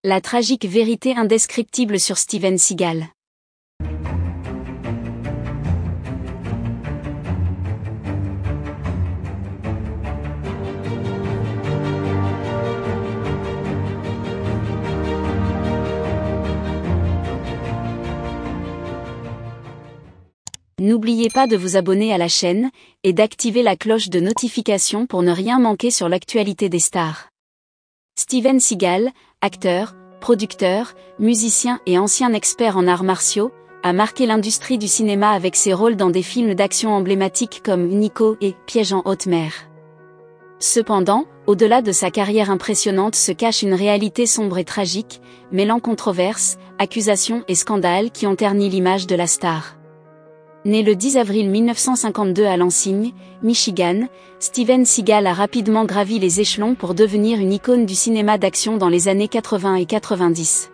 La tragique vérité indescriptible sur Steven Seagal. N'oubliez pas de vous abonner à la chaîne, et d'activer la cloche de notification pour ne rien manquer sur l'actualité des stars. Steven Seagal, acteur, producteur, musicien et ancien expert en arts martiaux, a marqué l'industrie du cinéma avec ses rôles dans des films d'action emblématiques comme Nico et Piège en haute mer. Cependant, au-delà de sa carrière impressionnante se cache une réalité sombre et tragique, mêlant controverses, accusations et scandales qui ont terni l'image de la star. Né le 10 avril 1952 à Lansing, Michigan, Steven Seagal a rapidement gravi les échelons pour devenir une icône du cinéma d'action dans les années 80 et 90.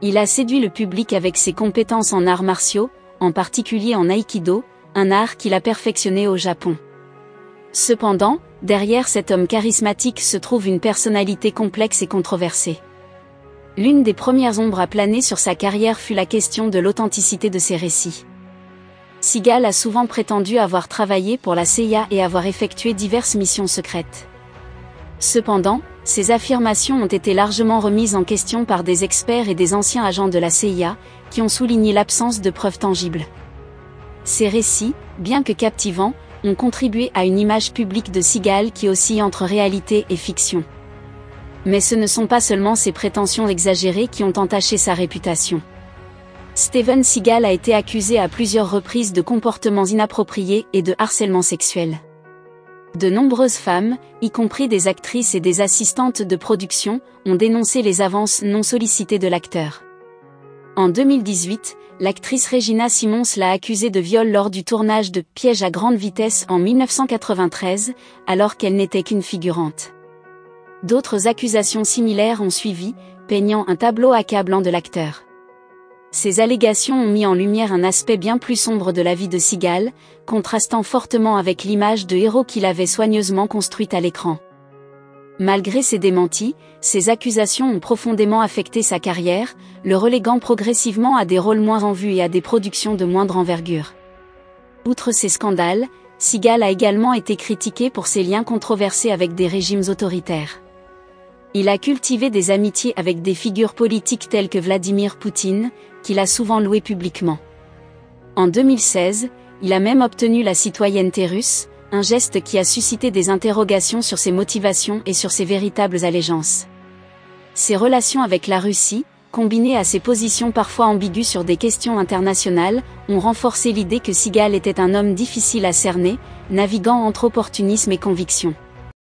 Il a séduit le public avec ses compétences en arts martiaux, en particulier en aïkido, un art qu'il a perfectionné au Japon. Cependant, derrière cet homme charismatique se trouve une personnalité complexe et controversée. L'une des premières ombres à planer sur sa carrière fut la question de l'authenticité de ses récits. Seagal a souvent prétendu avoir travaillé pour la CIA et avoir effectué diverses missions secrètes. Cependant, ces affirmations ont été largement remises en question par des experts et des anciens agents de la CIA, qui ont souligné l'absence de preuves tangibles. Ces récits, bien que captivants, ont contribué à une image publique de Seagal qui oscille entre réalité et fiction. Mais ce ne sont pas seulement ces prétentions exagérées qui ont entaché sa réputation. Steven Seagal a été accusé à plusieurs reprises de comportements inappropriés et de harcèlement sexuel. De nombreuses femmes, y compris des actrices et des assistantes de production, ont dénoncé les avances non sollicitées de l'acteur. En 2018, l'actrice Regina Simons l'a accusé de viol lors du tournage de Piège à grande vitesse en 1993, alors qu'elle n'était qu'une figurante. D'autres accusations similaires ont suivi, peignant un tableau accablant de l'acteur. Ces allégations ont mis en lumière un aspect bien plus sombre de la vie de Seagal, contrastant fortement avec l'image de héros qu'il avait soigneusement construite à l'écran. Malgré ces démentis, ces accusations ont profondément affecté sa carrière, le reléguant progressivement à des rôles moins en vue et à des productions de moindre envergure. Outre ces scandales, Seagal a également été critiqué pour ses liens controversés avec des régimes autoritaires. Il a cultivé des amitiés avec des figures politiques telles que Vladimir Poutine, qu'il a souvent loué publiquement. En 2016, il a même obtenu la citoyenneté russe, un geste qui a suscité des interrogations sur ses motivations et sur ses véritables allégeances. Ses relations avec la Russie, combinées à ses positions parfois ambiguës sur des questions internationales, ont renforcé l'idée que Seagal était un homme difficile à cerner, naviguant entre opportunisme et conviction.